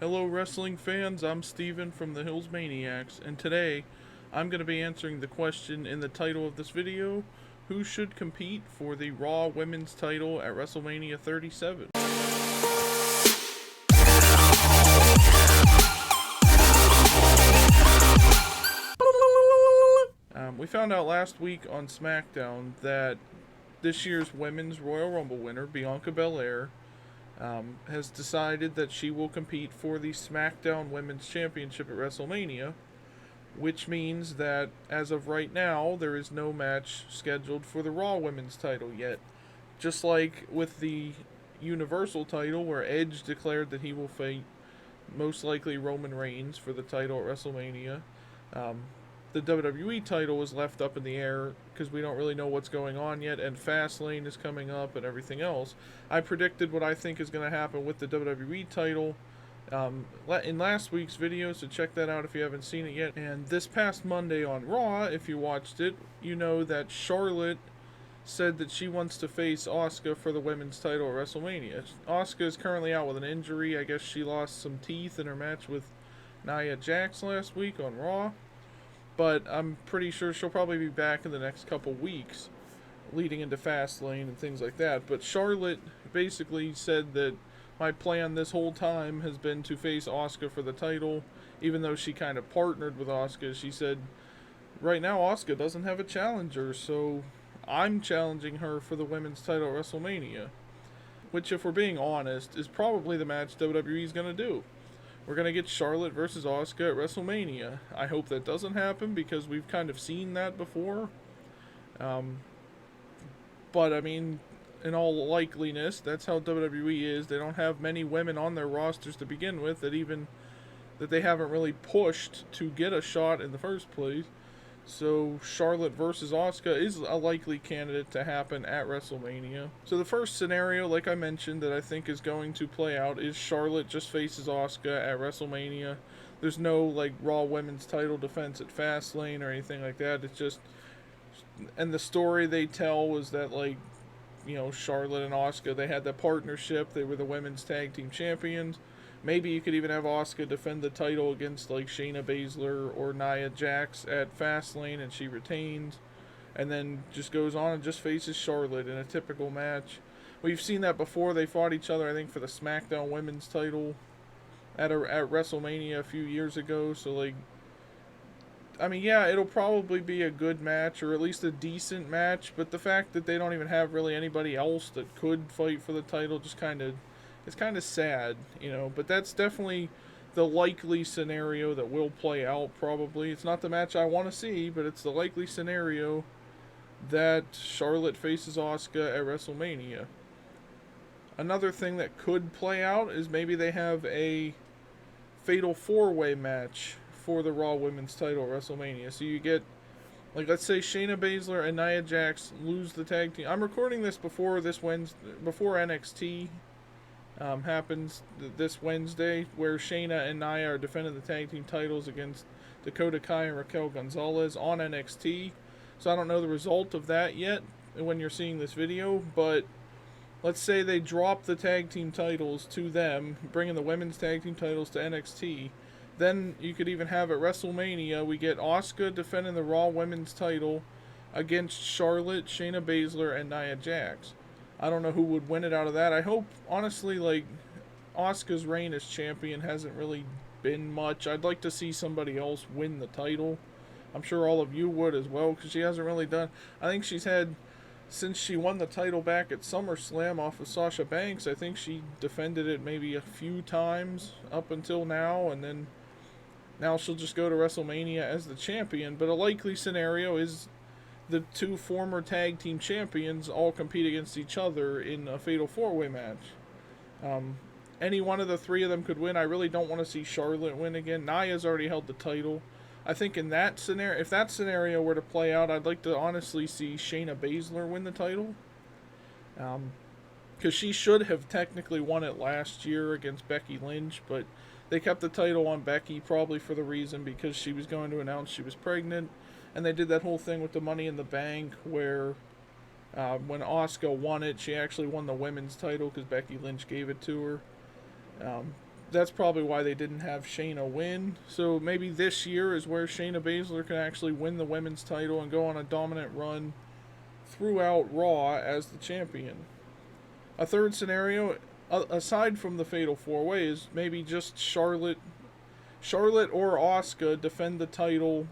Hello, wrestling fans. I'm Steven from the Hills Maniacs, and today I'm going to be answering the question in the title of this video: who should compete for the Raw Women's title at WrestleMania 37? We found out last week on SmackDown that this year's Women's Royal Rumble winner, Bianca Belair, has decided that she will compete for the SmackDown Women's Championship at WrestleMania, which means that as of right now, there is no match scheduled for the Raw Women's title yet. Just like with the Universal title, where Edge declared that he will fight most likely Roman Reigns for the title at WrestleMania. The WWE title was left up in the air because we don't really know what's going on yet, and Fastlane is coming up and everything else. I predicted what I think is going to happen with the WWE title in last week's video, so check that out if you haven't seen it yet. And this past Monday on Raw, if you watched it, you know that Charlotte said that she wants to face Asuka for the women's title at WrestleMania. Asuka is currently out with an injury. I guess she lost some teeth in her match with Nia Jax last week on Raw. But I'm pretty sure she'll probably be back in the next couple weeks, leading into Fastlane and things like that. But Charlotte basically said that my plan this whole time has been to face Asuka for the title, even though she kind of partnered with Asuka. She said, right now Asuka doesn't have a challenger, so I'm challenging her for the women's title at WrestleMania. Which, if we're being honest, is probably the match WWE's going to do. We're going to get Charlotte versus Asuka at WrestleMania. I hope that doesn't happen because we've kind of seen that before. But, I mean, in all likeliness, that's how WWE is. They don't have many women on their rosters to begin with that they haven't really pushed to get a shot in the first place. So Charlotte versus Asuka is a likely candidate to happen at WrestleMania. So the first scenario, like I mentioned, that I think is going to play out is Charlotte just faces Asuka at WrestleMania. There's no like Raw Women's title defense at Fastlane or anything like that. It's just, and the story they tell was that Charlotte and Asuka, they had that partnership. They were the women's tag team champions. Maybe you could even have Asuka defend the title against like Shayna Baszler or Nia Jax at Fastlane, and she retains, and then just goes on and just faces Charlotte in a typical match. We've seen that before. They fought each other, I think, for the SmackDown Women's title at WrestleMania a few years ago. So yeah, it'll probably be a good match, or at least a decent match. But the fact that they don't even have really anybody else that could fight for the title just it's kind of sad, but that's definitely the likely scenario that will play out, probably. It's not the match I want to see, but it's the likely scenario that Charlotte faces Asuka at WrestleMania. Another thing that could play out is maybe they have a fatal four-way match for the Raw Women's title at WrestleMania. So you get, let's say Shayna Baszler and Nia Jax lose the tag team. I'm recording this before NXT happens this Wednesday, where Shayna and Nia are defending the tag team titles against Dakota Kai and Raquel Gonzalez on NXT. So I don't know the result of that yet when you're seeing this video, but let's say they drop the tag team titles to them, bringing the women's tag team titles to NXT. Then you could even have at WrestleMania, we get Asuka defending the Raw Women's title against Charlotte, Shayna Baszler, and Nia Jax. I don't know who would win it out of that. I hope, honestly, Asuka's reign as champion hasn't really been much. I'd like to see somebody else win the title. I'm sure all of you would as well, because she hasn't really done... I think she's had, since she won the title back at SummerSlam off of Sasha Banks, I think she defended it maybe a few times up until now, and then now she'll just go to WrestleMania as the champion. But a likely scenario is the two former tag team champions all compete against each other in a fatal four-way match. Any one of the three of them could win. I really don't want to see Charlotte win again. Nia's already held the title. I think in that scenario, if that scenario were to play out, I'd like to honestly see Shayna Baszler win the title. Because she should have technically won it last year against Becky Lynch, but they kept the title on Becky probably for the reason because she was going to announce she was pregnant. And they did that whole thing with the Money in the Bank where when Asuka won it, she actually won the women's title because Becky Lynch gave it to her. that's probably why they didn't have Shayna win. So maybe this year is where Shayna Baszler can actually win the women's title and go on a dominant run throughout Raw as the champion. A third scenario, aside from the Fatal 4-Way, is maybe just Charlotte or Asuka defend the title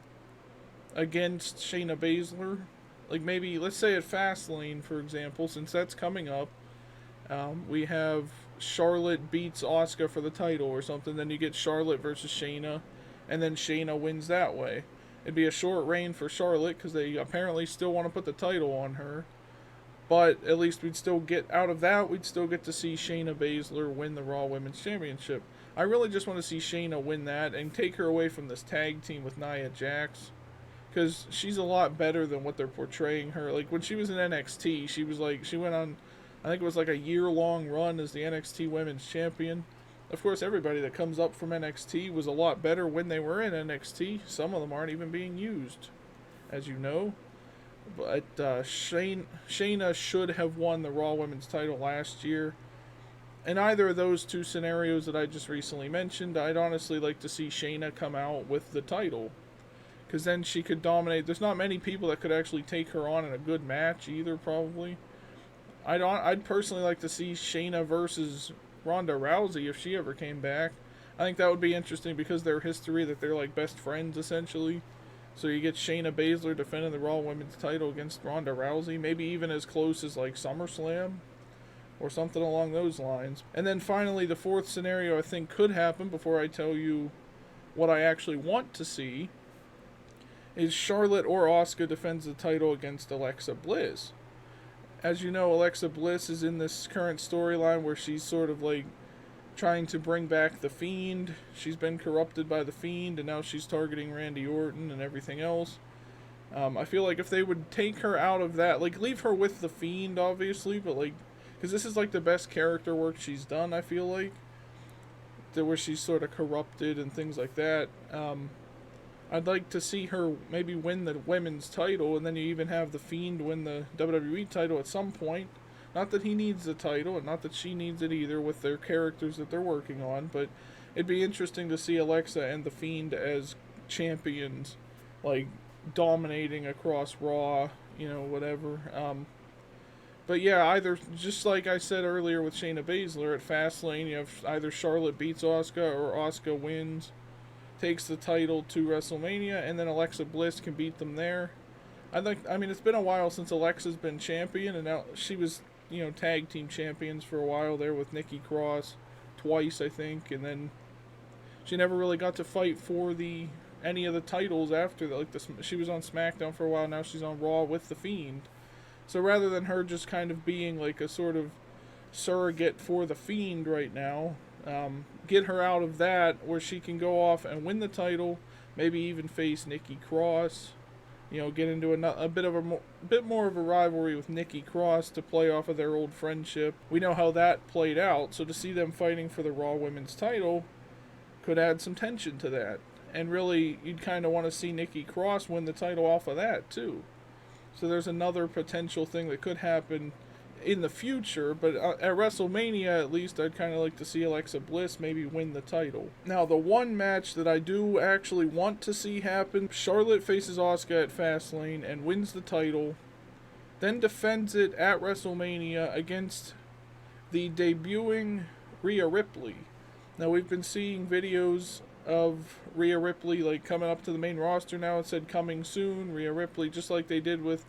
against Shayna Baszler. Like maybe, let's say at Fastlane, for example, since that's coming up, we have Charlotte beats Asuka for the title or something. Then you get Charlotte versus Shayna, and then Shayna wins that way. It'd be a short reign for Charlotte because they apparently still want to put the title on her. But at least we'd still get out of that. We'd still get to see Shayna Baszler win the Raw Women's Championship. I really just want to see Shayna win that and take her away from this tag team with Nia Jax, because she's a lot better than what they're portraying her. Like when she was in NXT, she went on, I think it was like a year-long run as the NXT Women's Champion. Of course, everybody that comes up from NXT was a lot better when they were in NXT. Some of them aren't even being used, as you know. But Shayna should have won the Raw Women's title last year. In either of those two scenarios that I just recently mentioned, I'd honestly like to see Shayna come out with the title, because then she could dominate. There's not many people that could actually take her on in a good match either, probably. I'd personally like to see Shayna versus Ronda Rousey if she ever came back. I think that would be interesting because their history, that they're like best friends essentially. So you get Shayna Baszler defending the Raw Women's title against Ronda Rousey, maybe even as close as like SummerSlam or something along those lines. And then finally, the fourth scenario I think could happen before I tell you what I actually want to see is Charlotte or Asuka defends the title against Alexa Bliss. As you know, Alexa Bliss is in this current storyline where she's sort of like trying to bring back the Fiend. She's been corrupted by the Fiend, and now she's targeting Randy Orton and everything else. I feel like if they would take her out of that, like leave her with the Fiend, obviously, but like, because this is like the best character work she's done, I feel like, where she's sort of corrupted and things like that. I'd like to see her maybe win the women's title, and then you even have the Fiend win the WWE title at some point. Not that he needs the title, and not that she needs it either with their characters that they're working on, but it'd be interesting to see Alexa and the Fiend as champions, like, dominating across Raw, whatever. But yeah, either, just like I said earlier with Shayna Baszler at Fastlane, you have either Charlotte beats Asuka or Asuka wins, takes the title to WrestleMania, and then Alexa Bliss can beat them there. It's been a while since Alexa's been champion, and now she was, tag team champions for a while there with Nikki Cross, twice I think, and then she never really got to fight for any of the titles after that. She was on SmackDown for a while, now she's on Raw with the Fiend. So rather than her just kind of being like a sort of surrogate for the Fiend right now, get her out of that where she can go off and win the title, maybe even face Nikki Cross. Get into a bit more of a rivalry with Nikki Cross to play off of their old friendship. We know how that played out, so to see them fighting for the Raw Women's title could add some tension to that. And really, you'd kind of want to see Nikki Cross win the title off of that, too. So there's another potential thing that could happen in the future, but at WrestleMania, at least, I'd kind of like to see Alexa Bliss maybe win the title. Now, the one match that I do actually want to see happen, Charlotte faces Asuka at Fastlane and wins the title, then defends it at WrestleMania against the debuting Rhea Ripley. Now, we've been seeing videos of Rhea Ripley, like, coming up to the main roster now. It said coming soon, Rhea Ripley, just like they did with,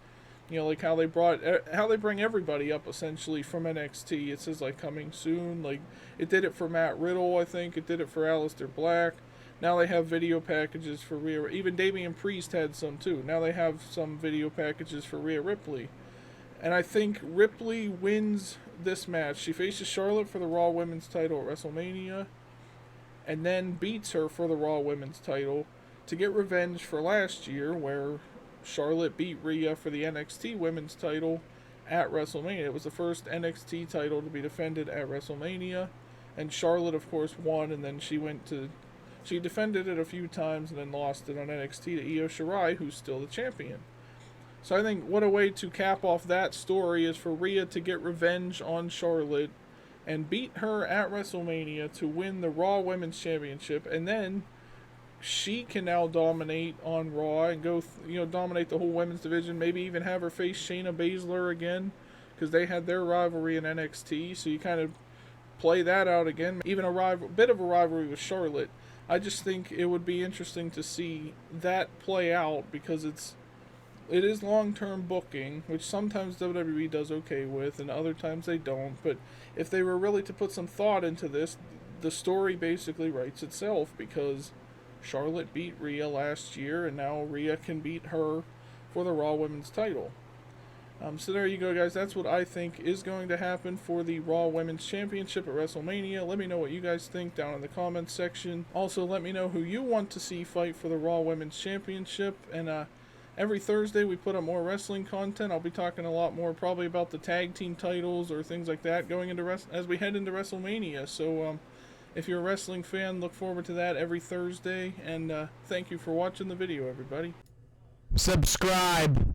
like how they bring everybody up essentially from NXT. It says like coming soon. Like it did it for Matt Riddle, I think. It did it for Aleister Black. Now they have video packages for Rhea. Even Damian Priest had some too. Now they have some video packages for Rhea Ripley. And I think Ripley wins this match. She faces Charlotte for the Raw Women's title at WrestleMania, and then beats her for the Raw Women's title to get revenge for last year, where Charlotte beat Rhea for the NXT Women's title at WrestleMania. It was the first NXT title to be defended at WrestleMania, and Charlotte, of course, won, and then she defended it a few times and then lost it on NXT to Io Shirai, who's still the champion. So I think what a way to cap off that story is for Rhea to get revenge on Charlotte and beat her at WrestleMania to win the Raw Women's Championship, and then she can now dominate on Raw and go, dominate the whole women's division. Maybe even have her face Shayna Baszler again, because they had their rivalry in NXT. So you kind of play that out again. Even a bit of a rivalry with Charlotte. I just think it would be interesting to see that play out, because it is long-term booking, which sometimes WWE does okay with, and other times they don't. But if they were really to put some thought into this, the story basically writes itself, because Charlotte beat Rhea last year, and now Rhea can beat her for the Raw Women's title. So there you go, guys. That's what I think is going to happen for the Raw Women's Championship at WrestleMania. Let me know what you guys think down in the comments section. Also, let me know who you want to see fight for the Raw Women's Championship. And every Thursday we put up more wrestling content. I'll be talking a lot more probably about the tag team titles or things like that going into as we head into WrestleMania. So if you're a wrestling fan, look forward to that every Thursday. And thank you for watching the video, everybody. Subscribe.